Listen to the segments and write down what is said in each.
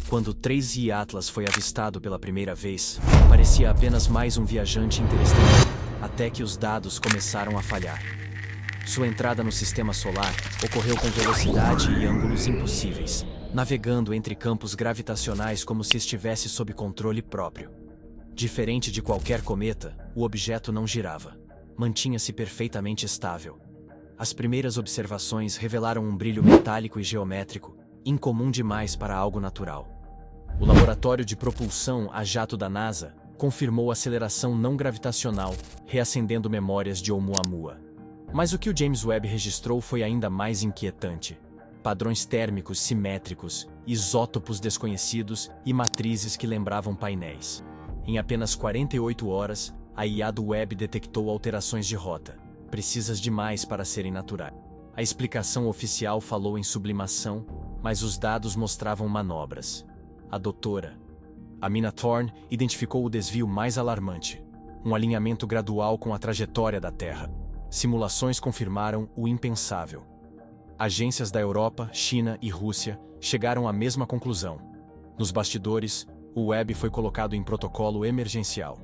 Quando o 3i Atlas foi avistado pela primeira vez, parecia apenas mais um viajante interestelar, até que os dados começaram a falhar. Sua entrada no sistema solar ocorreu com velocidade e ângulos impossíveis, navegando entre campos gravitacionais como se estivesse sob controle próprio. Diferente de qualquer cometa, o objeto não girava. Mantinha-se perfeitamente estável. As primeiras observações revelaram um brilho metálico e geométrico, incomum demais para algo natural. O laboratório de propulsão a jato da NASA confirmou aceleração não gravitacional, reacendendo memórias de Oumuamua. Mas o que o James Webb registrou foi ainda mais inquietante. Padrões térmicos simétricos, isótopos desconhecidos e matrizes que lembravam painéis. Em apenas 48 horas, a IA do Webb detectou alterações de rota, precisas demais para serem naturais. A explicação oficial falou em sublimação, mas os dados mostravam manobras. A doutora Amina Thorne identificou o desvio mais alarmante, um alinhamento gradual com a trajetória da Terra. Simulações confirmaram o impensável. Agências da Europa, China e Rússia chegaram à mesma conclusão. Nos bastidores, o Webb foi colocado em protocolo emergencial.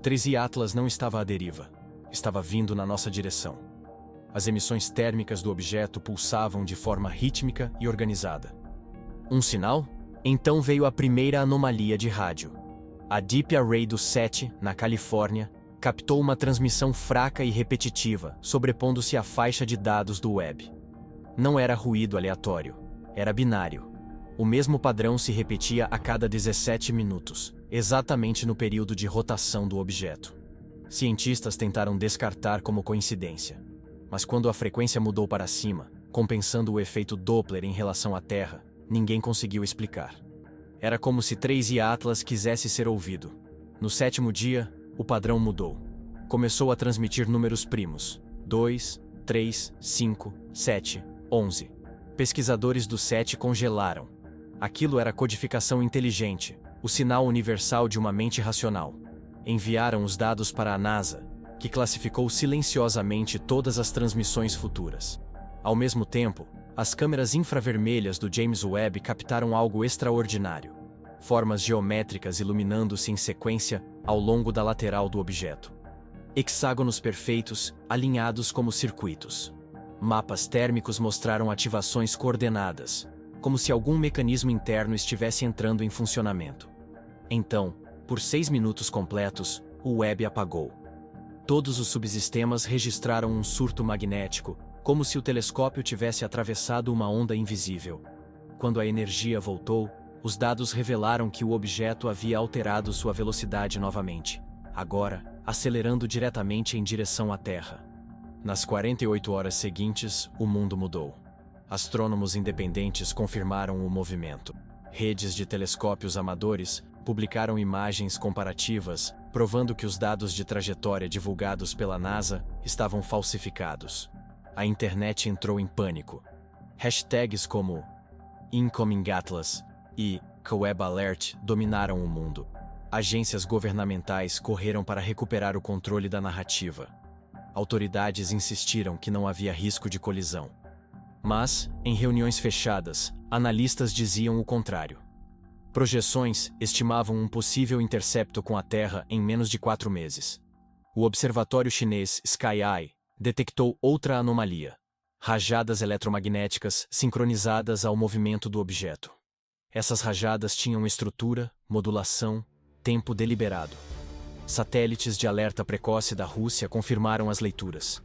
3i Atlas não estava à deriva. Estava vindo na nossa direção. As emissões térmicas do objeto pulsavam de forma rítmica e organizada. Um sinal? Então veio a primeira anomalia de rádio. A Deep Array do 7, na Califórnia, captou uma transmissão fraca e repetitiva, sobrepondo-se à faixa de dados do Webb. Não era ruído aleatório, era binário. O mesmo padrão se repetia a cada 17 minutos, exatamente no período de rotação do objeto. Cientistas tentaram descartar como coincidência, mas quando a frequência mudou para cima, compensando o efeito Doppler em relação à Terra, ninguém conseguiu explicar. Era como se 3i Atlas quisesse ser ouvido. No 7º dia, o padrão mudou. Começou a transmitir números primos: 2, 3, 5, 7, 11. Pesquisadores do 7 congelaram. Aquilo era codificação inteligente, o sinal universal de uma mente racional. Enviaram os dados para a NASA, que classificou silenciosamente todas as transmissões futuras. Ao mesmo tempo, as câmeras infravermelhas do James Webb captaram algo extraordinário: formas geométricas iluminando-se em sequência ao longo da lateral do objeto. Hexágonos perfeitos, alinhados como circuitos. Mapas térmicos mostraram ativações coordenadas, como se algum mecanismo interno estivesse entrando em funcionamento. Então, por 6 minutos completos, o Webb apagou. Todos os subsistemas registraram um surto magnético, como se o telescópio tivesse atravessado uma onda invisível. Quando a energia voltou, os dados revelaram que o objeto havia alterado sua velocidade novamente, agora acelerando diretamente em direção à Terra. Nas 48 horas seguintes, o mundo mudou. Astrônomos independentes confirmaram o movimento. Redes de telescópios amadores publicaram imagens comparativas, provando que os dados de trajetória divulgados pela NASA estavam falsificados. A internet entrou em pânico. Hashtags como Incoming Atlas e Webb Alert dominaram o mundo. Agências governamentais correram para recuperar o controle da narrativa. Autoridades insistiram que não havia risco de colisão. Mas, em reuniões fechadas, analistas diziam o contrário. Projeções estimavam um possível intercepto com a Terra em menos de 4 meses. O observatório chinês Sky-Eye detectou outra anomalia: rajadas eletromagnéticas sincronizadas ao movimento do objeto. Essas rajadas tinham estrutura, modulação, tempo deliberado. Satélites de alerta precoce da Rússia confirmaram as leituras.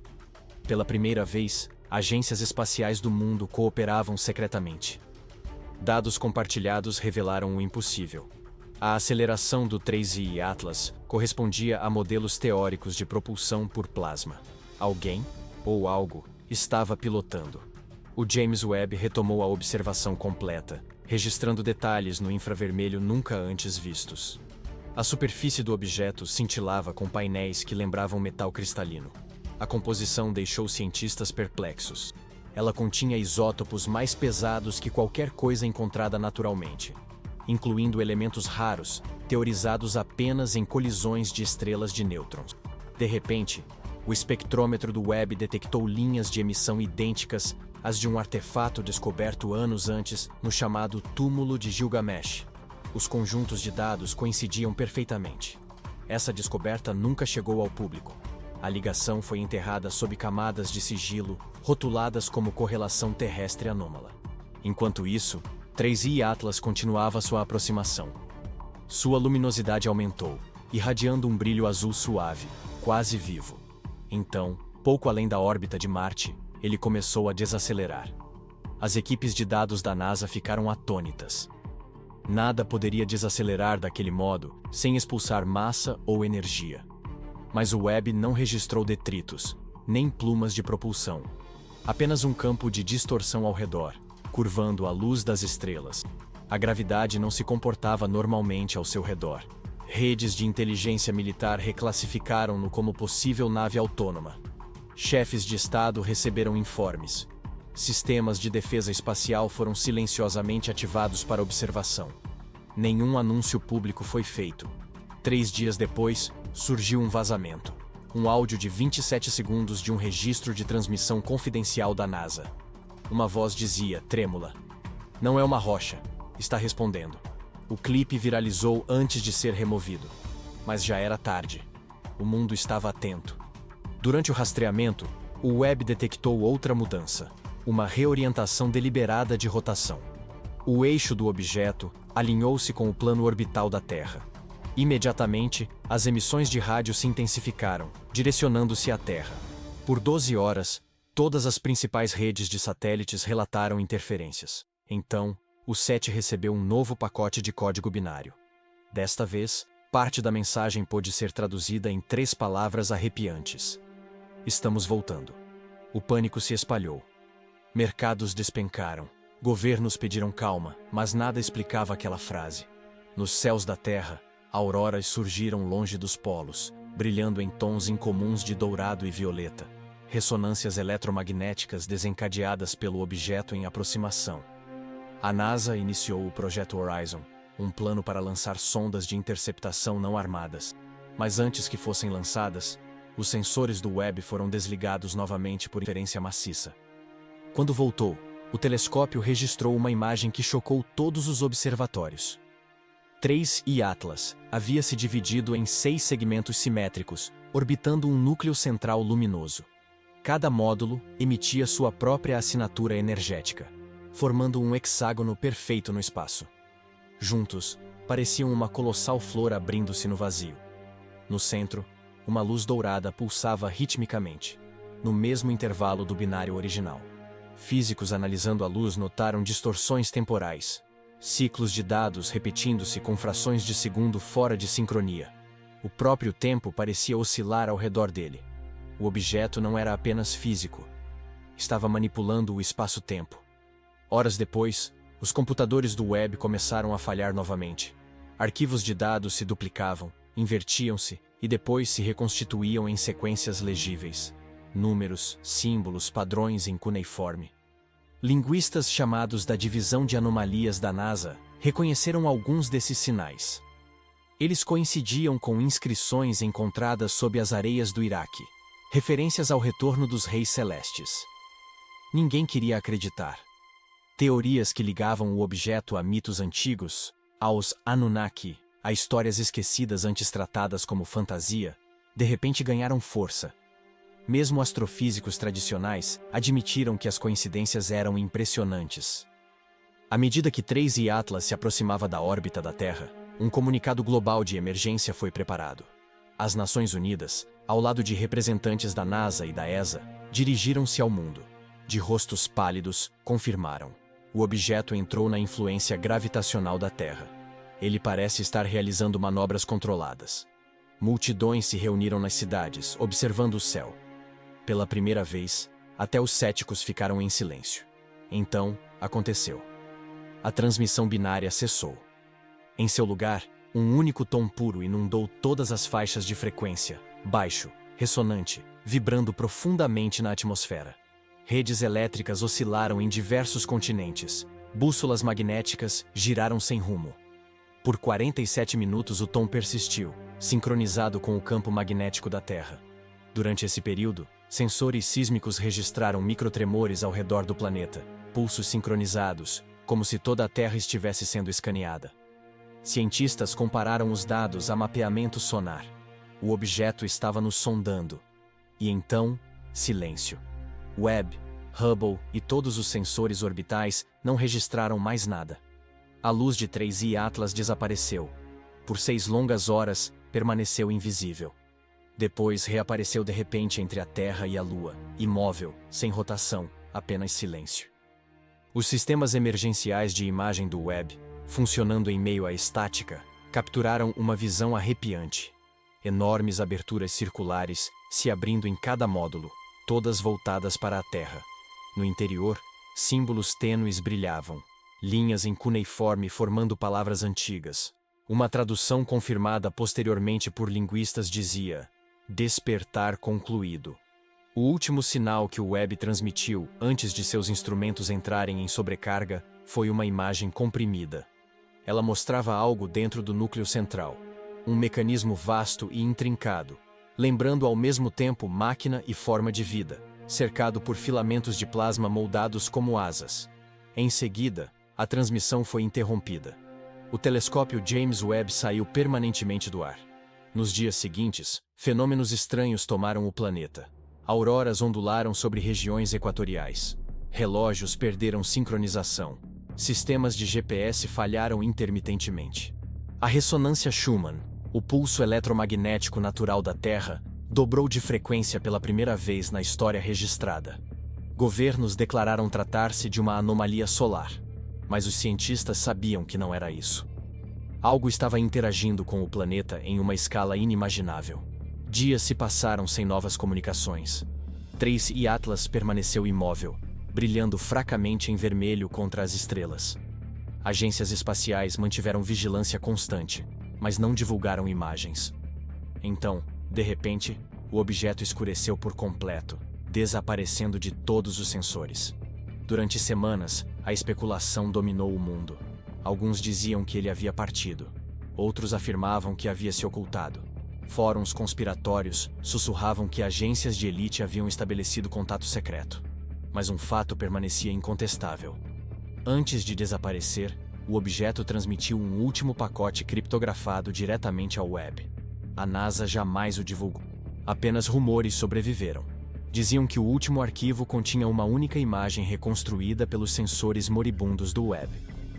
Pela primeira vez, agências espaciais do mundo cooperavam secretamente. Dados compartilhados revelaram o impossível. A aceleração do 3i Atlas correspondia a modelos teóricos de propulsão por plasma. Alguém, ou algo, estava pilotando. O James Webb retomou a observação completa, registrando detalhes no infravermelho nunca antes vistos. A superfície do objeto cintilava com painéis que lembravam metal cristalino. A composição deixou cientistas perplexos. Ela continha isótopos mais pesados que qualquer coisa encontrada naturalmente, incluindo elementos raros, teorizados apenas em colisões de estrelas de nêutrons. De repente, o espectrômetro do Webb detectou linhas de emissão idênticas as de um artefato descoberto anos antes no chamado Túmulo de Gilgamesh. Os conjuntos de dados coincidiam perfeitamente. Essa descoberta nunca chegou ao público. A ligação foi enterrada sob camadas de sigilo, rotuladas como correlação terrestre anômala. Enquanto isso, 3i Atlas continuava sua aproximação. Sua luminosidade aumentou, irradiando um brilho azul suave, quase vivo. Então, pouco além da órbita de Marte, ele começou a desacelerar. As equipes de dados da NASA ficaram atônitas. Nada poderia desacelerar daquele modo, sem expulsar massa ou energia. Mas o Webb não registrou detritos, nem plumas de propulsão. Apenas um campo de distorção ao redor, curvando a luz das estrelas. A gravidade não se comportava normalmente ao seu redor. Redes de inteligência militar reclassificaram-no como possível nave autônoma. Chefes de Estado receberam informes. Sistemas de defesa espacial foram silenciosamente ativados para observação. Nenhum anúncio público foi feito. 3 dias depois, surgiu um vazamento. Um áudio de 27 segundos de um registro de transmissão confidencial da NASA. Uma voz dizia, trêmula: "Não é uma rocha, está respondendo." O clipe viralizou antes de ser removido. Mas já era tarde. O mundo estava atento. Durante o rastreamento, o Webb detectou outra mudança. Uma reorientação deliberada de rotação. O eixo do objeto alinhou-se com o plano orbital da Terra. Imediatamente, as emissões de rádio se intensificaram, direcionando-se à Terra. Por 12 horas, todas as principais redes de satélites relataram interferências. Então, o SET recebeu um novo pacote de código binário. Desta vez, parte da mensagem pôde ser traduzida em 3 palavras arrepiantes. Estamos voltando. O pânico se espalhou. Mercados despencaram. Governos pediram calma, mas nada explicava aquela frase. Nos céus da Terra, auroras surgiram longe dos polos, brilhando em tons incomuns de dourado e violeta. Ressonâncias eletromagnéticas desencadeadas pelo objeto em aproximação. A NASA iniciou o Projeto Horizon, um plano para lançar sondas de interceptação não armadas. Mas antes que fossem lançadas, os sensores do Webb foram desligados novamente por interferência maciça. Quando voltou, o telescópio registrou uma imagem que chocou todos os observatórios. 3i Atlas havia se dividido em 6 segmentos simétricos, orbitando um núcleo central luminoso. Cada módulo emitia sua própria assinatura energética, formando um hexágono perfeito no espaço. Juntos, pareciam uma colossal flor abrindo-se no vazio. No centro, uma luz dourada pulsava ritmicamente, no mesmo intervalo do binário original. Físicos analisando a luz notaram distorções temporais, ciclos de dados repetindo-se com frações de segundo fora de sincronia. O próprio tempo parecia oscilar ao redor dele. O objeto não era apenas físico. Estava manipulando o espaço-tempo. Horas depois, os computadores do Webb começaram a falhar novamente. Arquivos de dados se duplicavam, invertiam-se e depois se reconstituíam em sequências legíveis. Números, símbolos, padrões em cuneiforme. Linguistas chamados da Divisão de Anomalias da NASA reconheceram alguns desses sinais. Eles coincidiam com inscrições encontradas sob as areias do Iraque, referências ao retorno dos reis celestes. Ninguém queria acreditar. Teorias que ligavam o objeto a mitos antigos, aos Anunnaki, a histórias esquecidas antes tratadas como fantasia, de repente ganharam força. Mesmo astrofísicos tradicionais admitiram que as coincidências eram impressionantes. À medida que 3i Atlas se aproximava da órbita da Terra, um comunicado global de emergência foi preparado. As Nações Unidas, ao lado de representantes da NASA e da ESA, dirigiram-se ao mundo. De rostos pálidos, confirmaram: o objeto entrou na influência gravitacional da Terra. Ele parece estar realizando manobras controladas. Multidões se reuniram nas cidades, observando o céu. Pela primeira vez, até os céticos ficaram em silêncio. Então, aconteceu. A transmissão binária cessou. Em seu lugar, um único tom puro inundou todas as faixas de frequência, baixo, ressonante, vibrando profundamente na atmosfera. Redes elétricas oscilaram em diversos continentes. Bússolas magnéticas giraram sem rumo. Por 47 minutos o tom persistiu, sincronizado com o campo magnético da Terra. Durante esse período, Sensores sísmicos registraram microtremores ao redor do planeta, pulsos sincronizados, como se toda a Terra estivesse sendo escaneada. Cientistas compararam os dados a mapeamento sonar. O objeto estava nos sondando. E então, silêncio. Webb, Hubble e todos os sensores orbitais não registraram mais nada. A luz de 3I Atlas desapareceu. Por 6 longas horas, permaneceu invisível. Depois reapareceu de repente entre a Terra e a Lua, imóvel, sem rotação, apenas silêncio. Os sistemas emergenciais de imagem do Webb, funcionando em meio à estática, capturaram uma visão arrepiante. Enormes aberturas circulares se abrindo em cada módulo, todas voltadas para a Terra. No interior, símbolos tênues brilhavam, linhas em cuneiforme formando palavras antigas. Uma tradução confirmada posteriormente por linguistas dizia: despertar concluído. O último sinal que o Webb transmitiu antes de seus instrumentos entrarem em sobrecarga foi uma imagem comprimida. Ela mostrava algo dentro do núcleo central, um mecanismo vasto e intrincado, lembrando ao mesmo tempo máquina e forma de vida, cercado por filamentos de plasma moldados como asas. Em seguida, a transmissão foi interrompida. O telescópio James Webb saiu permanentemente do ar. Nos dias seguintes, fenômenos estranhos tomaram o planeta. Auroras ondularam sobre regiões equatoriais. Relógios perderam sincronização. Sistemas de GPS falharam intermitentemente. A ressonância Schumann, o pulso eletromagnético natural da Terra, dobrou de frequência pela primeira vez na história registrada. Governos declararam tratar-se de uma anomalia solar, mas os cientistas sabiam que não era isso. Algo estava interagindo com o planeta em uma escala inimaginável. Dias se passaram sem novas comunicações. 3I Atlas permaneceu imóvel, brilhando fracamente em vermelho contra as estrelas. Agências espaciais mantiveram vigilância constante, mas não divulgaram imagens. Então, de repente, o objeto escureceu por completo, desaparecendo de todos os sensores. Durante semanas, a especulação dominou o mundo. Alguns diziam que ele havia partido. Outros afirmavam que havia se ocultado. Fóruns conspiratórios sussurravam que agências de elite haviam estabelecido contato secreto. Mas um fato permanecia incontestável. Antes de desaparecer, o objeto transmitiu um último pacote criptografado diretamente ao Webb. A NASA jamais o divulgou. Apenas rumores sobreviveram. Diziam que o último arquivo continha uma única imagem reconstruída pelos sensores moribundos do Webb.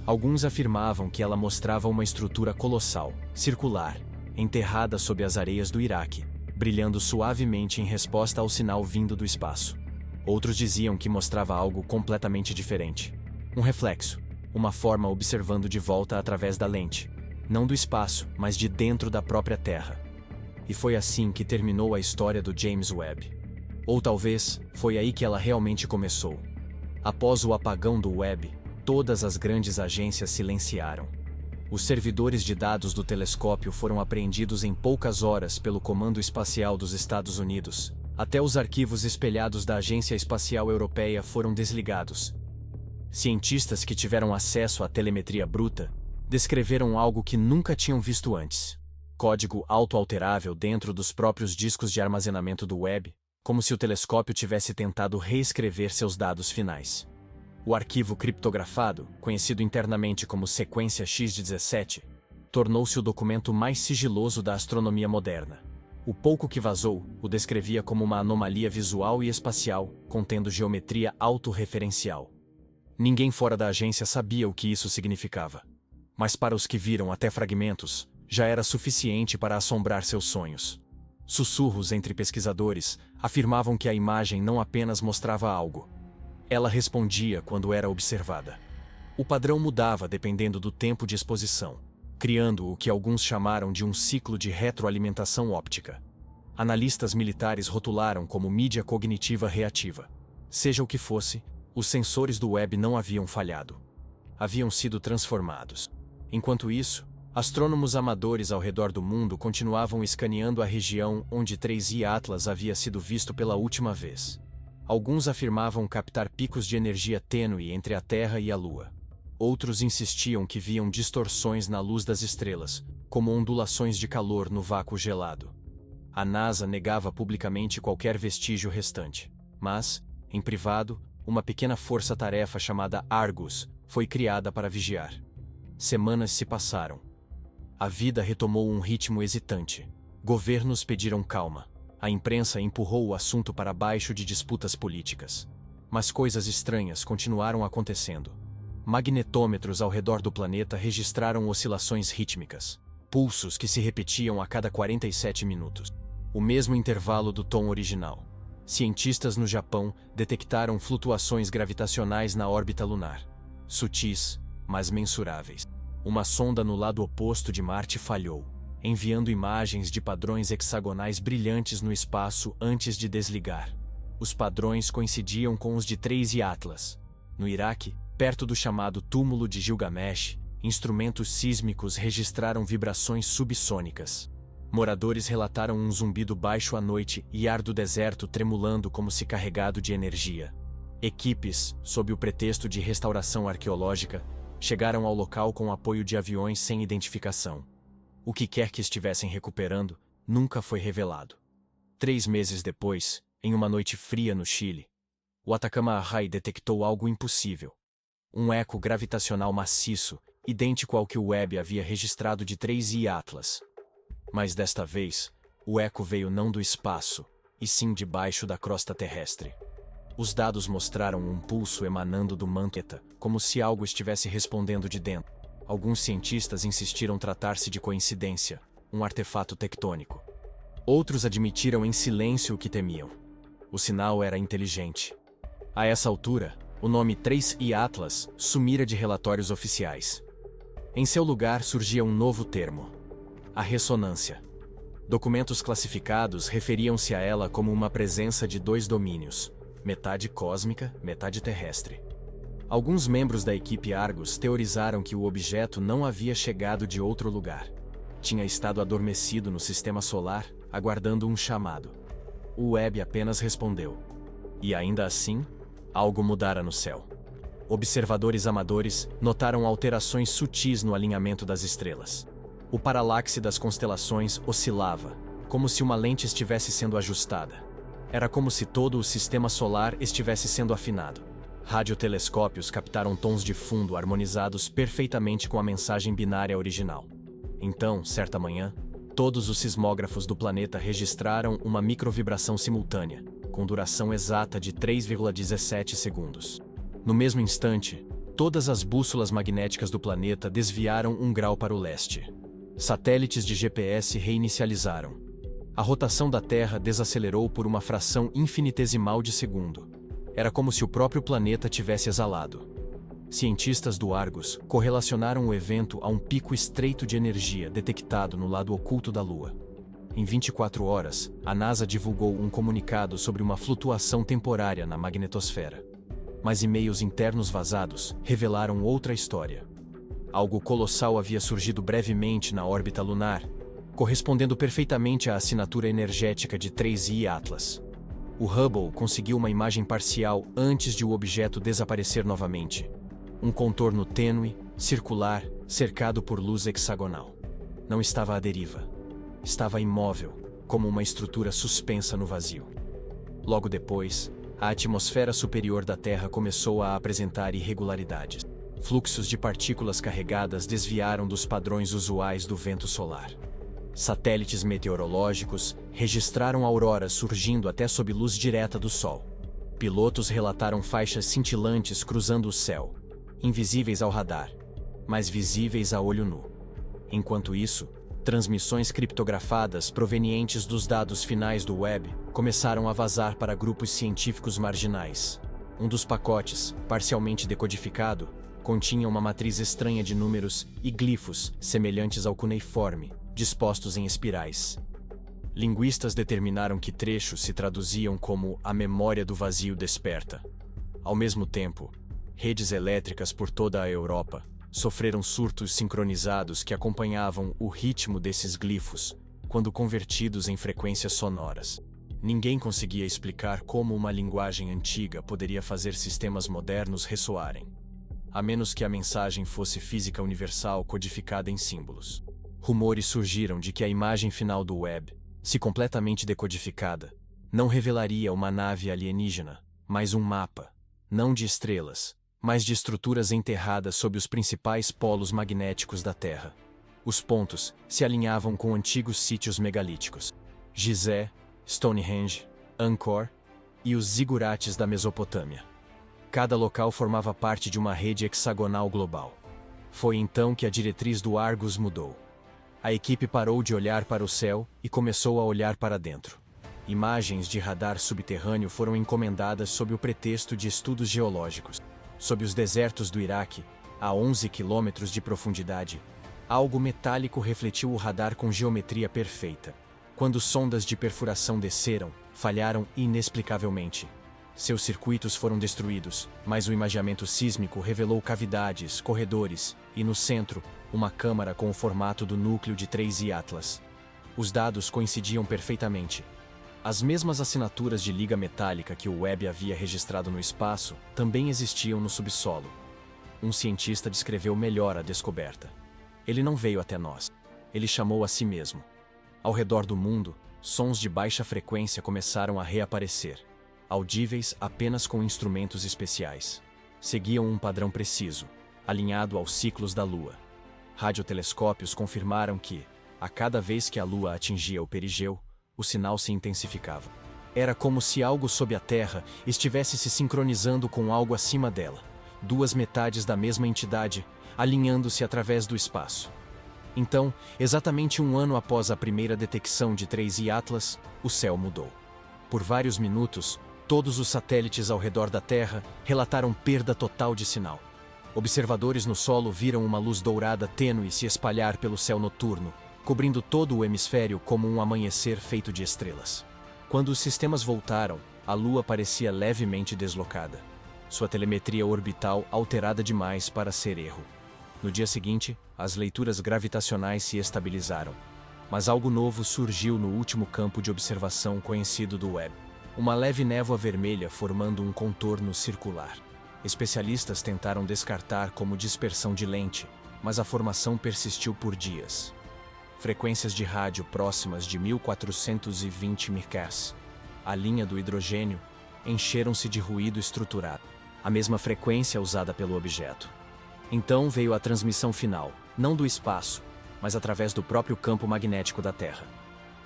Alguns afirmavam que ela mostrava uma estrutura colossal, circular, enterrada sob as areias do Iraque, brilhando suavemente em resposta ao sinal vindo do espaço. Outros diziam que mostrava algo completamente diferente. Um reflexo, uma forma observando de volta através da lente, não do espaço, mas de dentro da própria Terra. E foi assim que terminou a história do James Webb. Ou talvez, foi aí que ela realmente começou. Após o apagão do Webb, todas as grandes agências silenciaram. Os servidores de dados do telescópio foram apreendidos em poucas horas pelo Comando Espacial dos Estados Unidos. Até os arquivos espelhados da Agência Espacial Europeia foram desligados. Cientistas que tiveram acesso à telemetria bruta descreveram algo que nunca tinham visto antes. Código autoalterável dentro dos próprios discos de armazenamento do Webb, como se o telescópio tivesse tentado reescrever seus dados finais. O arquivo criptografado, conhecido internamente como Sequência X de 17, tornou-se o documento mais sigiloso da astronomia moderna. O pouco que vazou o descrevia como uma anomalia visual e espacial, contendo geometria autorreferencial. Ninguém fora da agência sabia o que isso significava. Mas para os que viram até fragmentos, já era suficiente para assombrar seus sonhos. Sussurros entre pesquisadores afirmavam que a imagem não apenas mostrava algo. Ela respondia quando era observada. O padrão mudava dependendo do tempo de exposição, criando o que alguns chamaram de um ciclo de retroalimentação óptica. Analistas militares rotularam como mídia cognitiva reativa. Seja o que fosse, os sensores do Webb não haviam falhado. Haviam sido transformados. Enquanto isso, astrônomos amadores ao redor do mundo continuavam escaneando a região onde 3I Atlas havia sido visto pela última vez. Alguns afirmavam captar picos de energia tênue entre a Terra e a Lua. Outros insistiam que viam distorções na luz das estrelas, como ondulações de calor no vácuo gelado. A NASA negava publicamente qualquer vestígio restante. Mas, em privado, uma pequena força-tarefa chamada Argus foi criada para vigiar. Semanas se passaram. A vida retomou um ritmo hesitante. Governos pediram calma. A imprensa empurrou o assunto para baixo de disputas políticas. Mas coisas estranhas continuaram acontecendo. Magnetômetros ao redor do planeta registraram oscilações rítmicas, pulsos que se repetiam a cada 47 minutos. O mesmo intervalo do tom original. Cientistas no Japão detectaram flutuações gravitacionais na órbita lunar. Sutis, mas mensuráveis. Uma sonda no lado oposto de Marte falhou, enviando imagens de padrões hexagonais brilhantes no espaço antes de desligar. Os padrões coincidiam com os de 3I Atlas. No Iraque, perto do chamado Túmulo de Gilgamesh, instrumentos sísmicos registraram vibrações subsônicas. Moradores relataram um zumbido baixo à noite e ar do deserto tremulando como se carregado de energia. Equipes, sob o pretexto de restauração arqueológica, chegaram ao local com apoio de aviões sem identificação. O que quer que estivessem recuperando nunca foi revelado. 3 meses depois, em uma noite fria no Chile, o Atacama Array detectou algo impossível. Um eco gravitacional maciço, idêntico ao que o Webb havia registrado de 3I Atlas. Mas desta vez, o eco veio não do espaço, e sim debaixo da crosta terrestre. Os dados mostraram um pulso emanando do manto, como se algo estivesse respondendo de dentro. Alguns cientistas insistiram tratar-se de coincidência, um artefato tectônico. Outros admitiram em silêncio o que temiam. O sinal era inteligente. A essa altura, o nome 3I Atlas sumira de relatórios oficiais. Em seu lugar surgia um novo termo: a ressonância. Documentos classificados referiam-se a ela como uma presença de 2 domínios, metade cósmica, metade terrestre. Alguns membros da equipe Argus teorizaram que o objeto não havia chegado de outro lugar. Tinha estado adormecido no sistema solar, aguardando um chamado. O Webb apenas respondeu. E ainda assim, algo mudara no céu. Observadores amadores notaram alterações sutis no alinhamento das estrelas. O paralaxe das constelações oscilava, como se uma lente estivesse sendo ajustada. Era como se todo o sistema solar estivesse sendo afinado. Radiotelescópios captaram tons de fundo harmonizados perfeitamente com a mensagem binária original. Então, certa manhã, todos os sismógrafos do planeta registraram uma microvibração simultânea, com duração exata de 3,17 segundos. No mesmo instante, todas as bússolas magnéticas do planeta desviaram 1 grau para o leste. Satélites de GPS reinicializaram. A rotação da Terra desacelerou por uma fração infinitesimal de segundo. Era como se o próprio planeta tivesse exalado. Cientistas do Argus correlacionaram o evento a um pico estreito de energia detectado no lado oculto da Lua. Em 24 horas, a NASA divulgou um comunicado sobre uma flutuação temporária na magnetosfera. Mas e-mails internos vazados revelaram outra história. Algo colossal havia surgido brevemente na órbita lunar, correspondendo perfeitamente à assinatura energética de 3I Atlas. O Hubble conseguiu uma imagem parcial antes de o objeto desaparecer novamente. Um contorno tênue, circular, cercado por luz hexagonal. Não estava à deriva. Estava imóvel, como uma estrutura suspensa no vazio. Logo depois, a atmosfera superior da Terra começou a apresentar irregularidades. Fluxos de partículas carregadas desviaram dos padrões usuais do vento solar. Satélites meteorológicos registraram auroras surgindo até sob luz direta do Sol. Pilotos relataram faixas cintilantes cruzando o céu, invisíveis ao radar, mas visíveis a olho nu. Enquanto isso, transmissões criptografadas provenientes dos dados finais do Webb começaram a vazar para grupos científicos marginais. Um dos pacotes, parcialmente decodificado, continha uma matriz estranha de números e glifos semelhantes ao cuneiforme, dispostos em espirais. Linguistas determinaram que trechos se traduziam como a memória do vazio desperta. Ao mesmo tempo, redes elétricas por toda a Europa sofreram surtos sincronizados que acompanhavam o ritmo desses glifos, quando convertidos em frequências sonoras. Ninguém conseguia explicar como uma linguagem antiga poderia fazer sistemas modernos ressoarem, a menos que a mensagem fosse física universal codificada em símbolos. Rumores surgiram de que a imagem final do Webb se completamente decodificada, não revelaria uma nave alienígena, mas um mapa, não de estrelas, mas de estruturas enterradas sob os principais polos magnéticos da Terra. Os pontos se alinhavam com antigos sítios megalíticos: Gizé, Stonehenge, Angkor e os zigurates da Mesopotâmia. Cada local formava parte de uma rede hexagonal global. Foi então que a diretriz do Argus mudou. A equipe parou de olhar para o céu e começou a olhar para dentro. Imagens de radar subterrâneo foram encomendadas sob o pretexto de estudos geológicos. Sob os desertos do Iraque, a 11 quilômetros de profundidade, algo metálico refletiu o radar com geometria perfeita. Quando sondas de perfuração desceram, falharam inexplicavelmente. Seus circuitos foram destruídos, mas o imageamento sísmico revelou cavidades, corredores e, no centro, uma câmara com o formato do núcleo de 3i Atlas. Os dados coincidiam perfeitamente. As mesmas assinaturas de liga metálica que o Webb havia registrado no espaço também existiam no subsolo. Um cientista descreveu melhor a descoberta. Ele não veio até nós. Ele chamou a si mesmo. Ao redor do mundo, sons de baixa frequência começaram a reaparecer, audíveis apenas com instrumentos especiais. Seguiam um padrão preciso, alinhado aos ciclos da Lua. Radiotelescópios confirmaram que, a cada vez que a Lua atingia o perigeu, o sinal se intensificava. Era como se algo sob a Terra estivesse se sincronizando com algo acima dela, duas metades da mesma entidade, alinhando-se através do espaço. Então, exatamente um ano após a primeira detecção de 3i Atlas, o céu mudou. Por vários minutos, todos os satélites ao redor da Terra relataram perda total de sinal. Observadores no solo viram uma luz dourada tênue se espalhar pelo céu noturno, cobrindo todo o hemisfério como um amanhecer feito de estrelas. Quando os sistemas voltaram, a Lua parecia levemente deslocada. Sua telemetria orbital alterada demais para ser erro. No dia seguinte, as leituras gravitacionais se estabilizaram. Mas algo novo surgiu no último campo de observação conhecido do Webb. Uma leve névoa vermelha formando um contorno circular. Especialistas tentaram descartar como dispersão de lente, mas a formação persistiu por dias. Frequências de rádio próximas de 1420 MHz, a linha do hidrogênio, encheram-se de ruído estruturado, a mesma frequência usada pelo objeto. Então veio a transmissão final, não do espaço, mas através do próprio campo magnético da Terra.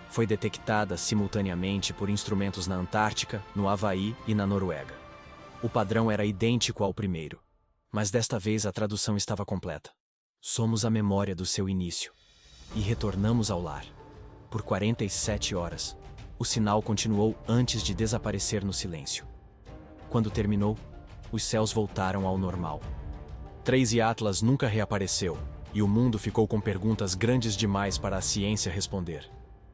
Foi detectada simultaneamente por instrumentos na Antártica, no Havaí e na Noruega. O padrão era idêntico ao primeiro, mas desta vez a tradução estava completa. Somos a memória do seu início. E retornamos ao lar. Por 47 horas, o sinal continuou antes de desaparecer no silêncio. Quando terminou, os céus voltaram ao normal. 3i Atlas nunca reapareceu, e o mundo ficou com perguntas grandes demais para a ciência responder.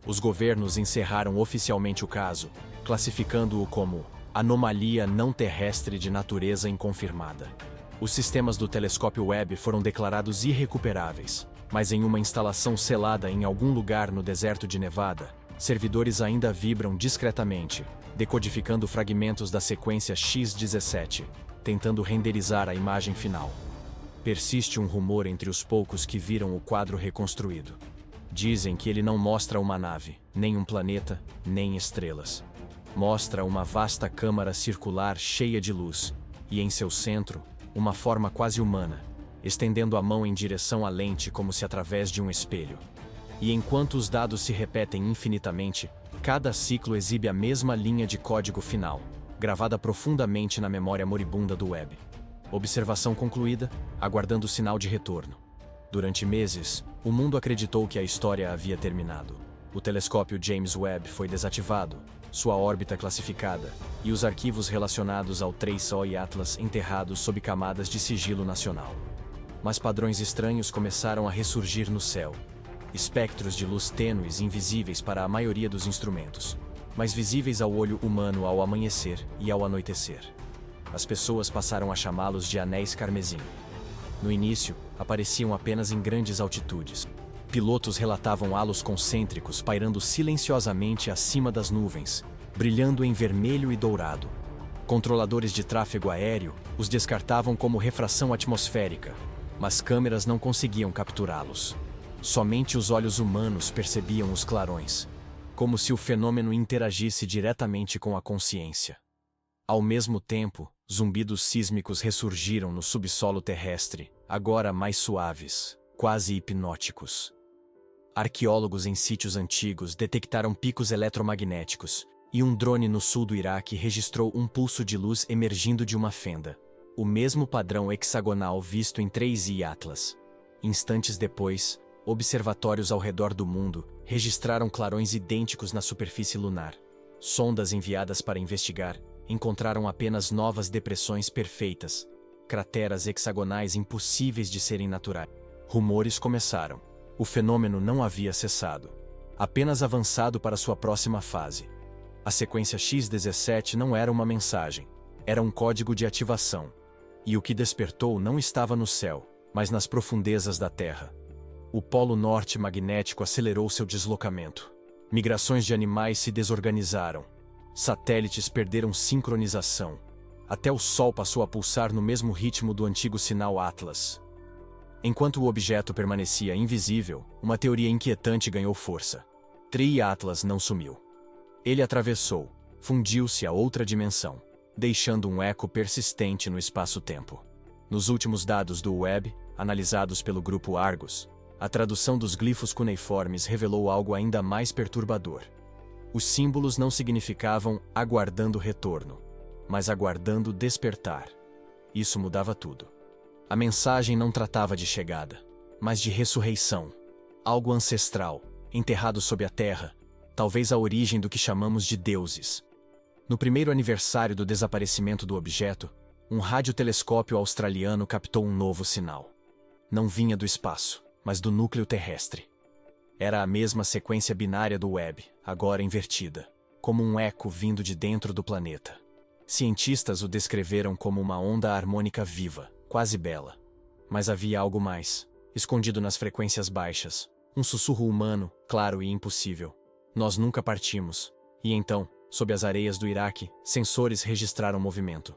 Os governos encerraram oficialmente o caso, classificando-o como anomalia não terrestre de natureza inconfirmada. Os sistemas do telescópio Webb foram declarados irrecuperáveis, mas em uma instalação selada em algum lugar no deserto de Nevada, servidores ainda vibram discretamente, decodificando fragmentos da sequência X17, tentando renderizar a imagem final. Persiste um rumor entre os poucos que viram o quadro reconstruído. Dizem que ele não mostra uma nave, nem um planeta, nem estrelas. Mostra uma vasta câmara circular cheia de luz, e em seu centro, uma forma quase humana, estendendo a mão em direção à lente como se através de um espelho. E enquanto os dados se repetem infinitamente, cada ciclo exibe a mesma linha de código final, gravada profundamente na memória moribunda do Webb. Observação concluída, aguardando o sinal de retorno. Durante meses, o mundo acreditou que a história havia terminado. O telescópio James Webb foi desativado, sua órbita classificada, e os arquivos relacionados ao 3i Atlas enterrados sob camadas de sigilo nacional. Mas padrões estranhos começaram a ressurgir no céu. Espectros de luz tênues invisíveis para a maioria dos instrumentos, mas visíveis ao olho humano ao amanhecer e ao anoitecer. As pessoas passaram a chamá-los de anéis carmesim. No início, apareciam apenas em grandes altitudes. Pilotos relatavam halos concêntricos pairando silenciosamente acima das nuvens, brilhando em vermelho e dourado. Controladores de tráfego aéreo os descartavam como refração atmosférica, mas câmeras não conseguiam capturá-los. Somente os olhos humanos percebiam os clarões. como se o fenômeno interagisse diretamente com a consciência. Ao mesmo tempo, zumbidos sísmicos ressurgiram no subsolo terrestre, agora mais suaves, quase hipnóticos. Arqueólogos em sítios antigos detectaram picos eletromagnéticos, e um drone no sul do Iraque registrou um pulso de luz emergindo de uma fenda. O mesmo padrão hexagonal visto em 3I Atlas. Instantes depois, observatórios ao redor do mundo registraram clarões idênticos na superfície lunar. Sondas enviadas para investigar encontraram apenas novas depressões perfeitas, crateras hexagonais impossíveis de serem naturais. Rumores começaram. O fenômeno não havia cessado, apenas avançado para sua próxima fase. A sequência X17 não era uma mensagem, era um código de ativação. E o que despertou não estava no céu, mas nas profundezas da Terra. O Polo Norte magnético acelerou seu deslocamento. Migrações de animais se desorganizaram. Satélites perderam sincronização. Até o Sol passou a pulsar no mesmo ritmo do antigo sinal Atlas. Enquanto o objeto permanecia invisível, uma teoria inquietante ganhou força. Tri-Atlas não sumiu. Ele atravessou, fundiu-se a outra dimensão, deixando um eco persistente no espaço-tempo. Nos últimos dados do Webb, analisados pelo grupo Argus, a tradução dos glifos cuneiformes revelou algo ainda mais perturbador. Os símbolos não significavam aguardando retorno, mas aguardando despertar. Isso mudava tudo. A mensagem não tratava de chegada, mas de ressurreição. Algo ancestral, enterrado sob a terra, talvez a origem do que chamamos de deuses. No primeiro aniversário do desaparecimento do objeto, um radiotelescópio australiano captou um novo sinal. Não vinha do espaço, mas do núcleo terrestre. Era a mesma sequência binária do Webb, agora invertida, como um eco vindo de dentro do planeta. Cientistas o descreveram como uma onda harmônica viva, quase bela. Mas havia algo mais, escondido nas frequências baixas, um sussurro humano, claro e impossível. Nós nunca partimos. E então, sob as areias do Iraque, sensores registraram movimento.